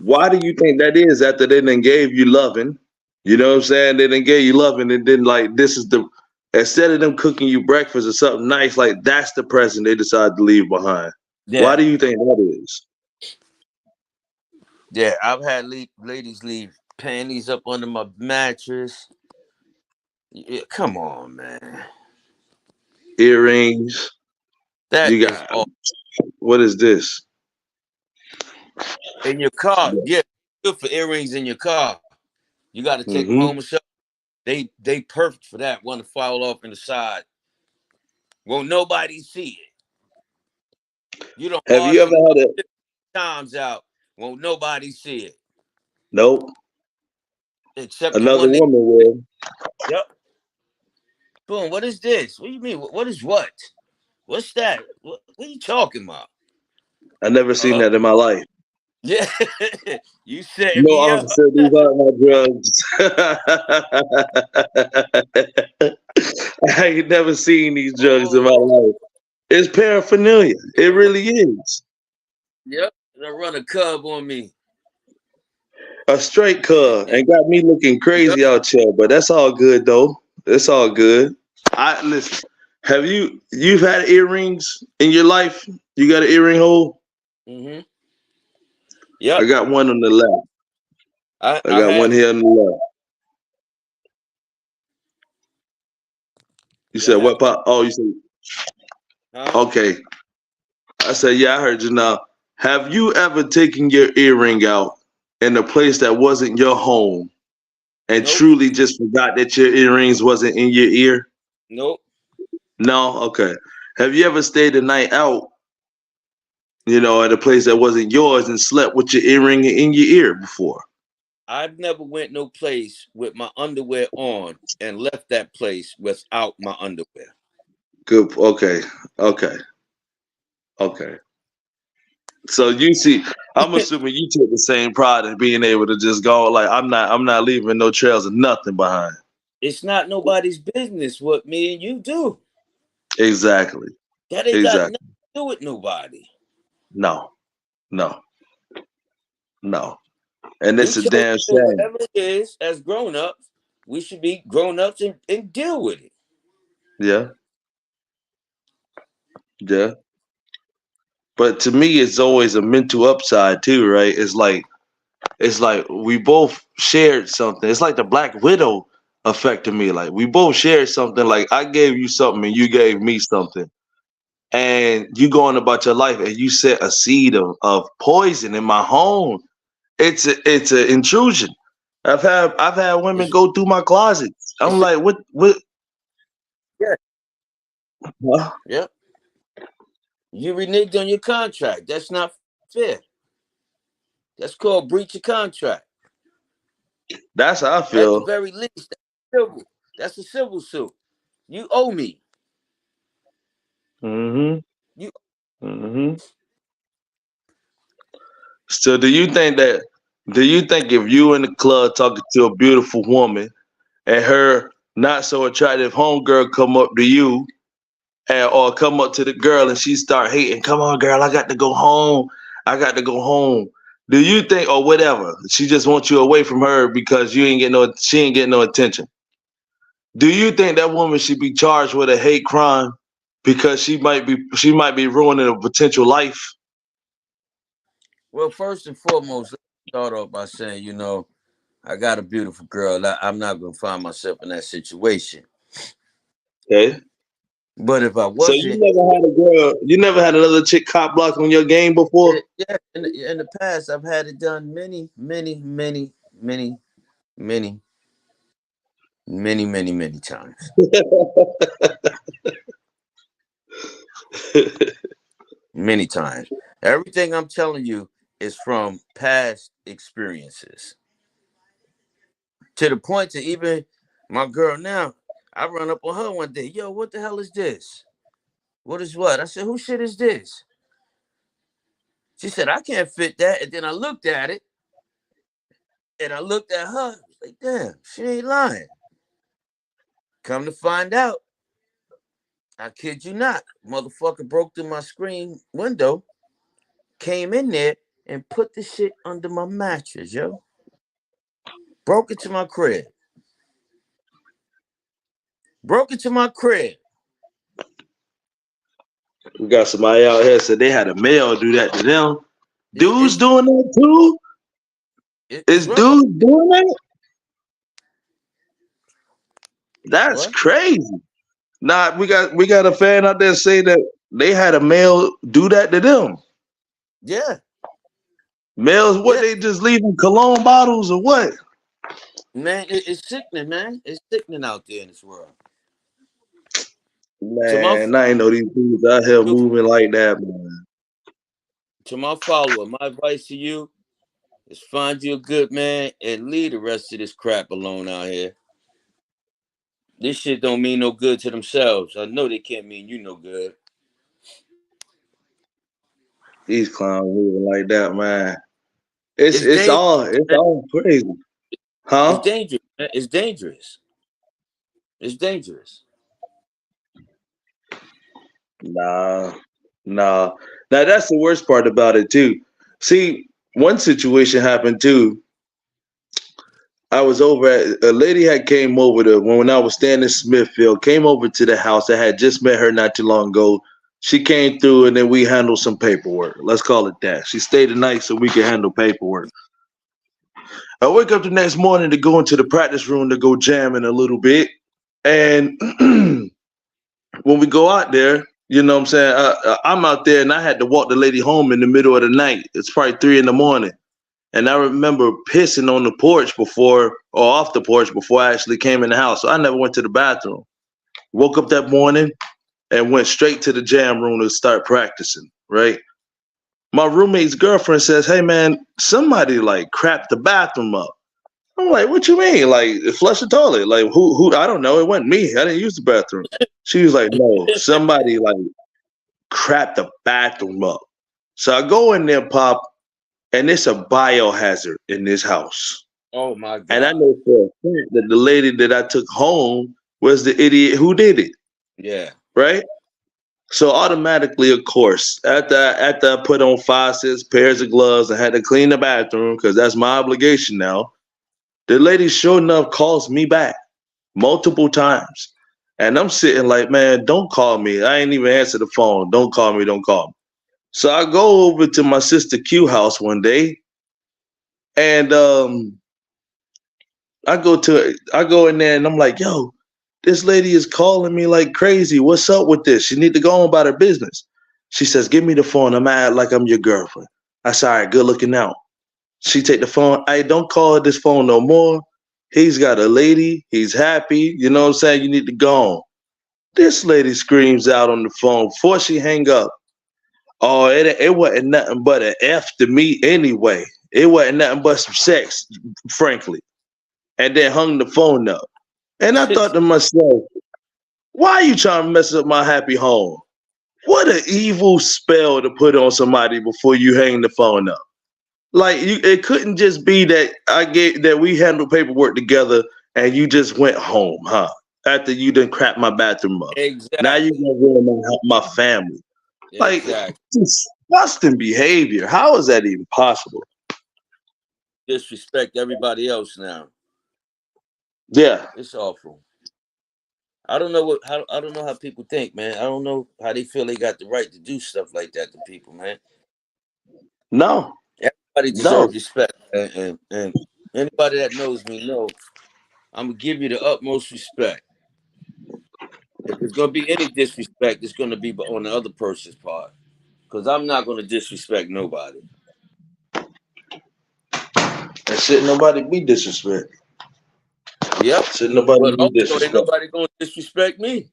Why do you think that is after they done gave you loving? You know what I'm saying? They done gave you loving and then like this is the instead of them cooking you breakfast or something nice, like that's the present they decide to leave behind. Why Yeah. do you think that is? Yeah. I've had ladies leave panties up under my mattress. Yeah, come on, man. Earrings. That You is got all what is this? in your car. Yeah, good for earrings in your car. You got to take them Mm-hmm. home and show. They perfect for that. Want to fall off in the side. Won't nobody see it. You don't Have you wash ever it had a times out. Won't nobody see it nope? except the Another one that. woman will. Yep. Boom. What is this? What do you mean? What is what? What's that? What are you talking about? I never seen Uh, that in my life. yeah. You set No, me up. officer, these aren't my drugs. I ain't never seen these drugs in my Oh, life. It's paraphernalia. It really is. yep. They run a cub on me. A straight car Yeah. and got me looking Yep. crazy out here, but that's all good though. It's all good. I listen. You've had earrings in your life? You got an earring hole? Mm-hmm. I Yep. got one on the left. I I I got one have. here on the left. You Yeah, I said have. what pop? Oh, you said Huh? okay. I said, yeah, I heard you now. Have you ever taken your earring out in a place that wasn't your home and Nope. truly just forgot that your earrings wasn't in your ear? Nope. No? Okay. Have you ever stayed a night out, at a place that wasn't yours and slept with your earring in your ear before? I've never went no place with my underwear on and left that place without my underwear. Good. Okay. Okay. Okay. So you see, I'm assuming you took the same pride in being able to just go like I'm not leaving no trails of nothing behind. It's not nobody's business what me and you do. Exactly. That ain't got nothing Exactly. to do with nobody. No. No. No. And We it's a chose to damn do shame. whatever it is as grown ups. We should be grown ups and deal with it. Yeah. Yeah. But to me, it's always a mental upside too, right? It's like we both shared something. It's like the Black Widow effect to me. Like we both shared something. Like I gave you something and you gave me something. And you going about your life and you set a seed of poison in my home. It's an intrusion. I've had women It's, go through my closets. I'm it's like, what? yeah, Huh? yeah. You reneged on your contract. That's not fair. That's called breach of contract. That's how I At the feel. very least, civil. That's a civil suit. You owe me. Hmm. You Hmm. So do you think if you in the club talking to a beautiful woman and her not so attractive homegirl come up to you or come up to the girl and she start hating, come on girl, I got to go home. I got to go home. Do you think or whatever, she just wants you away from her because she ain't getting no attention. Do you think that woman should be charged with a hate crime because she might be ruining a potential life? well, first and foremost, let's start off by saying, I got a beautiful girl. I'm not gonna find myself in that situation. Okay. But if I So you wasn't, never had a girl, you never had another chick cop block on your game before? yeah, in the past, I've had it done many, many, many, many, many, many, many, many times. Many times. Everything I'm telling you is from past experiences. To the point to even my girl now, I run up on her one day. Yo, what the hell is this? What is what? I said, who shit is this? She said, I can't fit that. And then I looked at it and I looked at her. Like, damn, she ain't lying. Come to find out, I kid you not, motherfucker broke through my screen window, came in there and put the shit under my mattress, yo. Broke into my crib. Broke into my crib. We got somebody out here said they had a male do that to them. It, Dudes it's doing that too? it's Is wrong. dudes doing that? That's What? crazy. Nah, we got a fan out there say that they had a male do that to them. Yeah, Males, what yeah. they just leaving cologne bottles or what? Man, it's sickening, man. It's sickening out there in this world. To my Man, I ain't know these dudes out here to, moving like that, man. to my follower, my advice to you is find you a good man and leave the rest of this crap alone out here. This shit don't mean no good to themselves. I know they can't mean you no good. These clowns moving like that, man. It's It's it's dangerous, all it's man. all crazy, It's huh? dangerous, man. It's dangerous. It's dangerous. Nah, nah. Now that's the worst part about it too. See, one situation happened too. I was over at a lady had came over to when I was staying in Smithfield, came over to the house. I had just met her not too long ago. She came through and then we handled some paperwork. Let's call it that. She stayed the night so we could handle paperwork. I wake up the next morning to go into the practice room to go jamming a little bit. And when we go out there, you know what I'm saying? I'm out there and I had to walk the lady home in the middle of the night. It's probably 3 in the morning. And I remember pissing on the porch before or off the porch before I actually came in the house. So I never went to the bathroom. Woke up that morning and went straight to the jam room to start practicing, right? My roommate's girlfriend says, "Hey man, somebody like crapped the bathroom up." I'm like, "What you mean? Like flush the toilet? Like who I don't know. It wasn't me. I didn't use the bathroom." She was like, "No, somebody like crapped the bathroom up." So I go in there, pop, and it's a biohazard in this house. Oh my And I God. know for a fact that the lady that I took home was the idiot who did it, Yeah. right? So automatically, of course, after I put on 5, 6 pairs of gloves, I had to clean the bathroom because that's my obligation now. The lady, sure enough, calls me back multiple times. And I'm sitting like, man, don't call me. I ain't even answer the phone. Don't call me. Don't call me. So I go over to my sister Q house one day, and I go in there and I'm like, yo, this lady is calling me like crazy. What's up with this? She need to go on about her business. She says, give me the phone. I'm at like I'm your girlfriend. I said, all right, good looking out. She take the phone. I don't call this phone no more. He's got a lady. He's happy. You know what I'm saying? You need to go on. This lady screams out on the phone before she hang up. Oh, it wasn't nothing but an F to me anyway. It wasn't nothing but some sex, frankly. And then hung the phone up. And I thought to myself, why are you trying to mess up my happy home? What an evil spell to put on somebody before you hang the phone up. Like it couldn't just be that I gave that we handled paperwork together and you just went home, huh? After you done crap my bathroom up. Now you Exactly. gonna ruin my family. Like Exactly. disgusting behavior. How is that even possible? Disrespect everybody else now. Yeah. It's awful. I don't know how people think, man. I don't know how they feel they got the right to do stuff like that to people, man. No. Everybody No. deserves respect, and anybody that knows me know I'm gonna give you the utmost respect. If there's gonna be any disrespect, it's gonna be on the other person's part. Because I'm not gonna disrespect nobody. And should nobody be disrespect. Yep. Should nobody But be also ain't disrespect. nobody gonna disrespect me.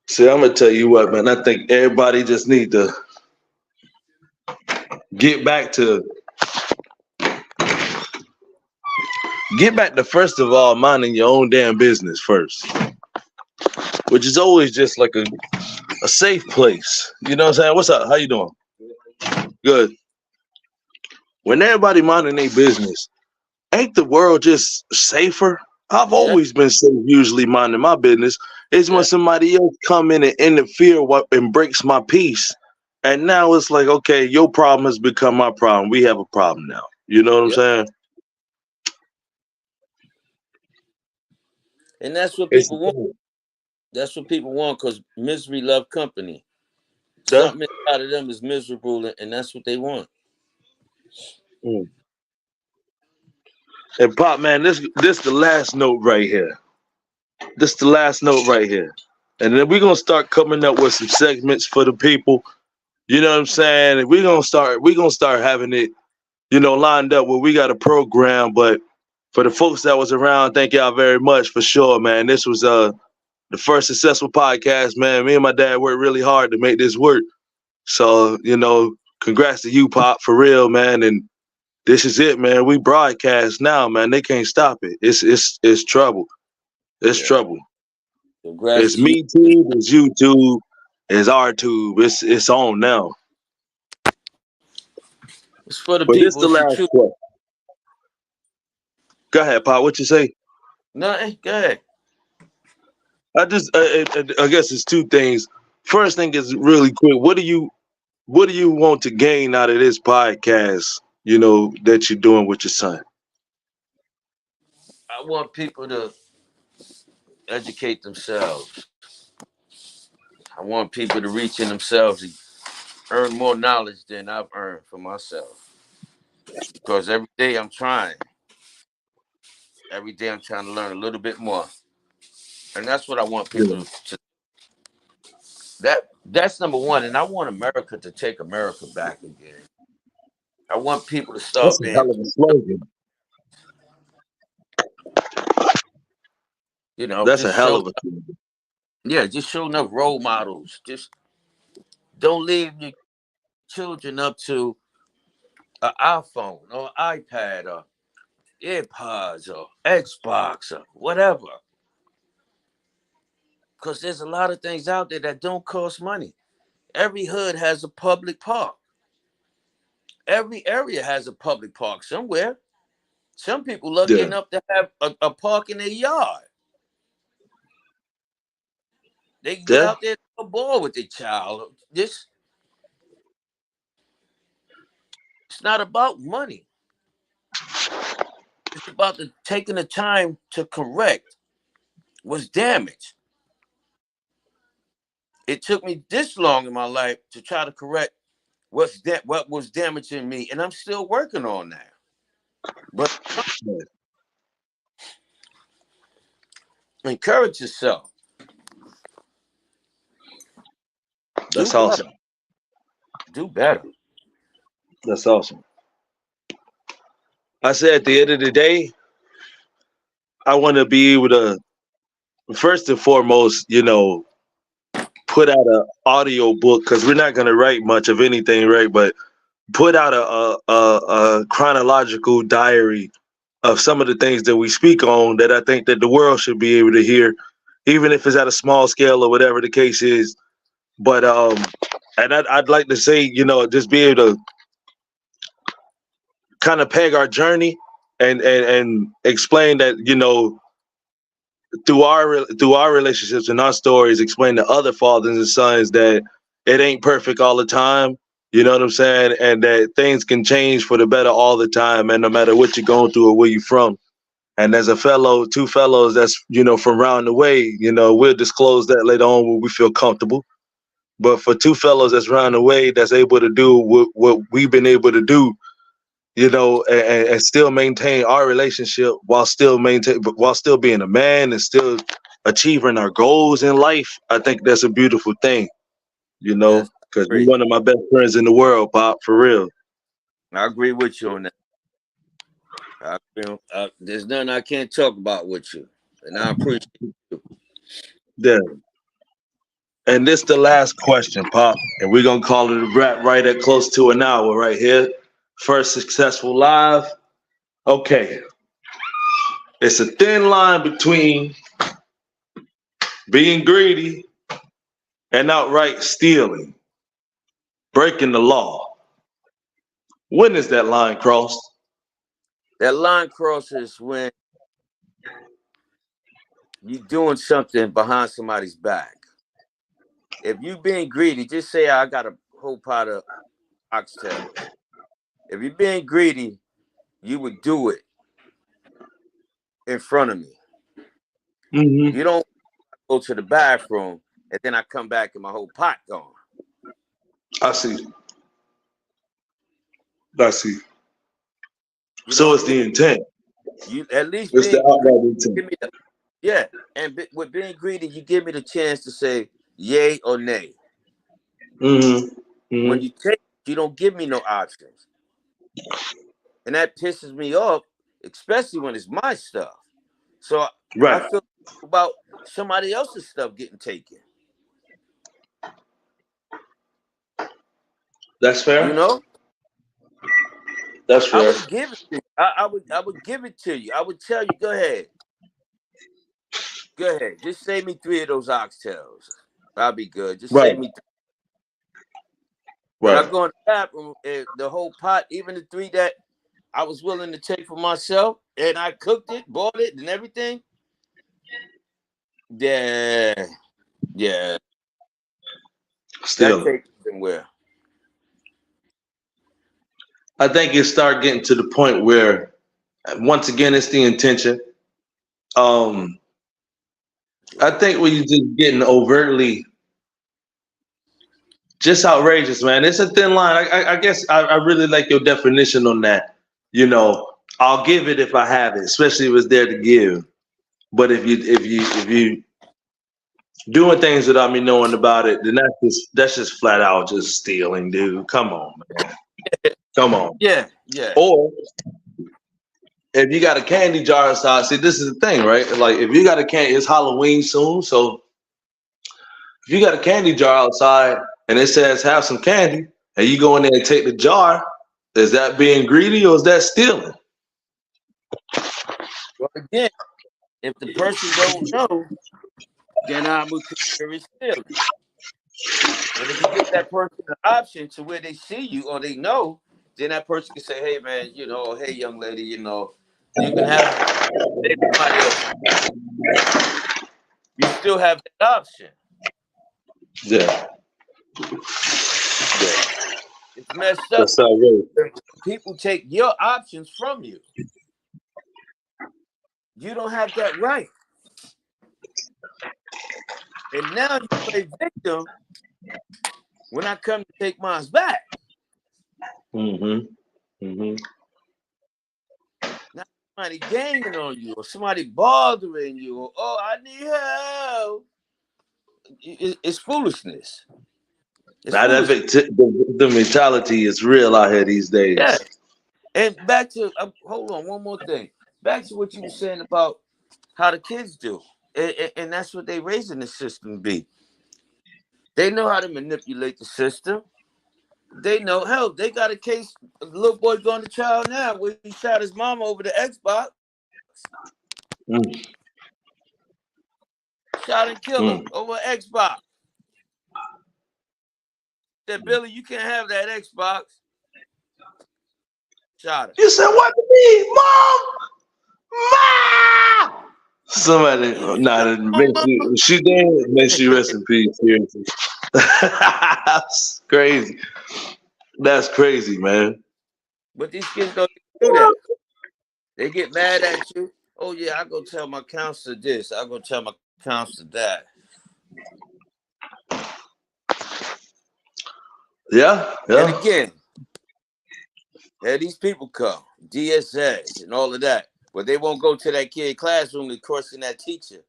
See, I'm gonna tell you what, man. I think everybody just need to get back to get back to first of all minding your own damn business first, which is always just like a safe place. You know what I'm saying? What's up? How you doing? Good. When everybody minding their business, ain't the world just safer? I've Yeah, always been safe, usually minding my business. It's when yeah, somebody else come in and interfere and breaks my peace. And now it's like, okay, your problem has become my problem. We have a problem now. You know what I'm yeah. saying? And that's what It's the people want. thing. That's what people want because misery love company. Yeah. Something inside of them is miserable, and that's what they want. Mm. And Pop, man, this the last note right here. This the last note right here. And then we're gonna start coming up with some segments for the people. You know what I'm saying? And we're gonna start having it, lined up where we got a program. But for the folks that was around, thank y'all very much for sure, man. This was the first successful podcast, man. Me and my dad worked really hard to make this work. So, congrats to you, Pop, for real, man. And this is it, man. We broadcast now, man. They can't stop it. It's trouble. It's Yeah. trouble. Congrats It's to you. me tube, it's YouTube, it's our tube. It's on now. It's for the But this people. the It's the last truth. one. Go ahead, Pop. What you say? Nothing. Go ahead. I guess it's two things. First thing is really quick. What do you want to gain out of this podcast? That you're doing with your son. I want people to educate themselves. I want people to reach in themselves and earn more knowledge than I've earned for myself. Because every day I'm trying. Every day I'm trying to learn a little bit more. And that's what I want Yeah, people to that's number one. And I want America to take America back again. I want people to that's start a being, hell of a slogan. That's a just hell show of a slogan. yeah, just show enough role models. Just don't leave your children up to an iPhone or iPad or AirPods or Xbox or whatever. Because there's a lot of things out there that don't cost money. Every hood has a public park. Every area has a public park somewhere. Some people lucky Yeah, enough to have a park in their yard. They can get yeah. out there and play ball with their child. It's not about money. It's about taking the time to correct what's damaged. It took me this long in my life to try to correct what was damaging me, and I'm still working on that. But encourage yourself. Do That's better. awesome. Do better. That's awesome. I said at the end of the day, I want to be able to first and foremost, put out an audio book because we're not gonna write much of anything, right? But put out a chronological diary of some of the things that we speak on that I think that the world should be able to hear, even if it's at a small scale or whatever the case is. But and I'd like to say, just be able to kind of peg our journey and explain that, through our relationships and our stories, explain to other fathers and sons that it ain't perfect all the time. You know what I'm saying? And that things can change for the better all the time, and no matter what you're going through or where you're from. And as two fellows that's from round the way, we'll disclose that later on when we feel comfortable. But for two fellows that's round the way that's able to do what we've been able to do, and still maintain our relationship while still being a man and still achieving our goals in life. I think that's a beautiful thing, Yes, because I you're agree. one of my best friends in the world, Pop, for real. I agree with you on that. There's nothing I can't talk about with you, and I appreciate you. Yeah. And this the last question, Pop, and we're gonna call it a wrap right at close to an hour right here. First successful live. Okay. It's a thin line between being greedy and outright stealing, breaking the law. When is that line crossed? That line crosses when you're doing something behind somebody's back. If you being greedy, just say I got a whole pot of oxtails. If you're being greedy, you would do it in front of me. Mm-hmm. You don't go to the bathroom and then I come back and my whole pot gone. I see. I see. You know So what I it's the mean? intent. You at least It's the being greedy, outright intent. give me the yeah. And with being greedy, you give me the chance to say yay or nay. Mm-hmm. When Mm-hmm. you take, you don't give me no options, and that pisses me off, especially when it's my stuff. So I Right. feel about somebody else's stuff getting taken. That's You fair. know, That's I fair. would give it. To you. I would give it to you. I would tell you, go ahead, just save me 3 of those oxtails. I'll be good. Just Right. save me. When I Right. go in the bathroom, the whole pot, even the 3 that I was willing to take for myself, and I cooked it, bought it, and everything. Yeah, yeah, that Still, takes somewhere. I think it start getting to the point where, once again, it's the intention. Um, I think when you just getting overtly just outrageous, man. It's a thin line. I guess I really like your definition on that. I'll give it if I have it, especially if it's there to give. But if you doing things without me knowing about it, then that's just flat out just stealing, dude. Come on, man. Come on. Yeah, yeah. Or if you got a candy jar outside, see, this is the thing, right? Like if you got a candy, it's Halloween soon, so if you got a candy jar outside and it says have some candy, and you go in there and take the jar, is that being greedy or is that stealing? Well, again, if the person don't know, then I would consider it stealing. But if you give that person an option to where they see you or they know, then that person can say, "Hey, man, hey, young lady, you can have everybody else. You still have that option." Yeah, Yeah, it's messed up. that's how it is. People take your options from you. You don't have that right, and now you play victim when I come to take mine back. Mm-hmm. Mm-hmm. Now somebody ganging on you, or somebody bothering you, or I need help. It's foolishness. It's Now that foolish. the mentality is real out here these Yeah. days. And back to hold on, one more thing. Back to what you were saying about how the kids do, and that's what they raising the system to be. They know how to manipulate the system. They know. Hell, they got a case. A little boy going to trial now where he shot his mama over the Xbox, Mm, shot and killed her mm. over Xbox. Said Billy, you can't have that Xbox. Shot her. You said what to me, mom? Ma! Somebody, nah, she did. May she rest in peace. Seriously, that's crazy. That's crazy, man. But these kids don't do that. They get mad at you. Oh yeah, I go tell my counselor this. I go tell my counselor that. Yeah, And yeah, again, these people come, DSS and all of that, but they won't go to that kid classroom to question that teacher.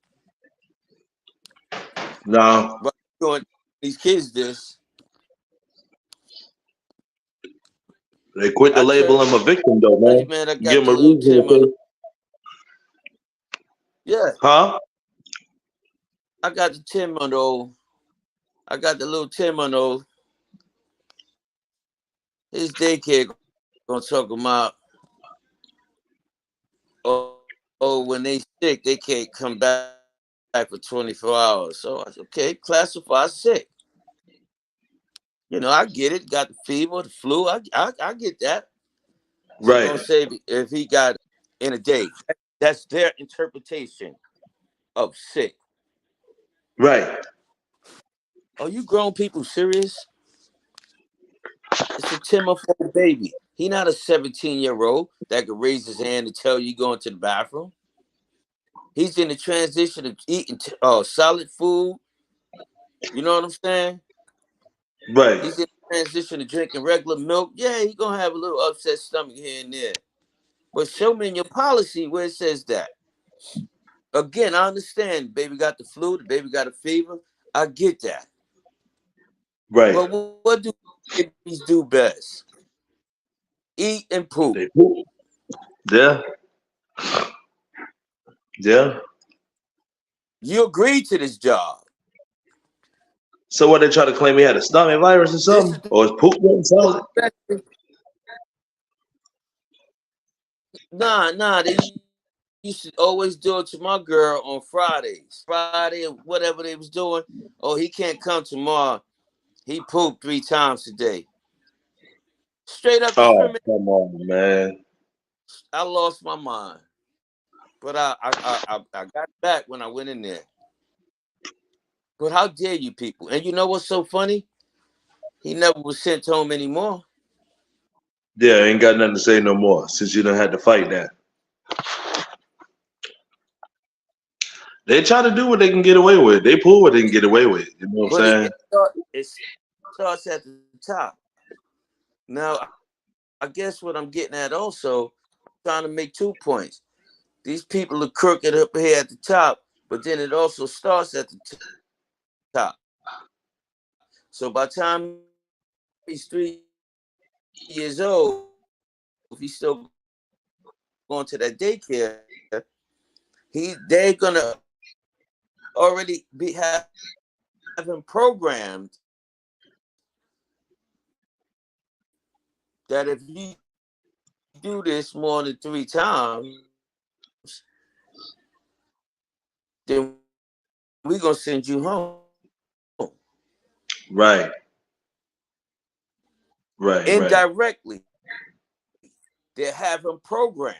no. But doing these kids this, They quit to I label tell him a victim, though, you, man. man, I Give got him the a little reason to Tim on. say, Yeah, huh? I got the 10-month old. I got the little 10-month old. His daycare gonna talk about, oh, when they sick, they can't come back for 24 hours. So I said, okay, classify sick. You know, I get it. Got the fever, the flu. I get that. They're Right, gonna say if he got in a day. That's their interpretation of sick. right, Are you grown people serious? It's a 10-month-old baby. He not a 17-year-old that could raise his hand and tell you going to the bathroom. He's in the transition of eating solid food. You know what I'm saying? right, He's in the transition of drinking regular milk. Yeah, he gonna have a little upset stomach here and there. But show me in your policy where it says that. Again, I understand. Baby got the flu. The baby got a fever. I get that. right. But what do babies do best? Eat and poop. They poop. Yeah, yeah. You agreed to this job. So what they try to claim he had a stomach virus or This is something, or his poop wasn't the solid? best. Nah. They used to always do it to my girl on Fridays. Friday, whatever they was doing. Oh, he can't come tomorrow. He pooped 3 times today. Straight up Oh, discrimination. come on, man. I lost my mind. But I got back when I went in there. But how dare you people? And you know what's so funny? He never was sent home anymore. Yeah, ain't got nothing to say no more since you done had to fight that. They try to do what they can get away with. They pull what they can get away with. You know what I'm But saying? it starts at the top. Now, I guess what I'm getting at also, I'm trying to make 2 points. These people are crooked up here at the top, but then it also starts at the top. So by the time he's 3 years old, if he's still going to that daycare, they're gonna already have him programmed that if you do this more than 3 times, then we're gonna send you home. Right, right. Indirectly, they have him programmed.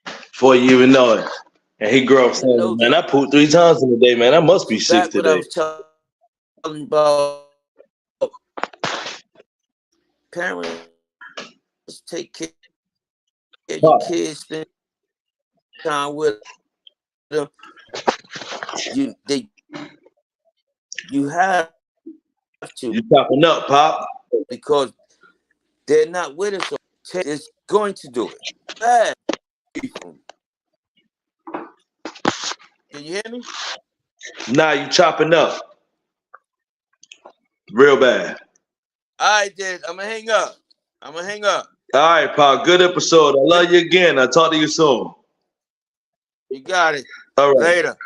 Before you even know it. And he grew up He didn't saying, know man, that. I pooped 3 times in a day, man. I must be So sick back what I today. was talking about, parents take care of your Pop, kids, spend time with them. You have to you chopping up, Pop. because they're not with us. So it's going to do it. Bad. Can you hear me? Nah, you chopping up real bad. All right, then. I'm gonna hang up. All right, Paul. Good episode. I love you again. I'll talk to you soon. You got it. All right. Later.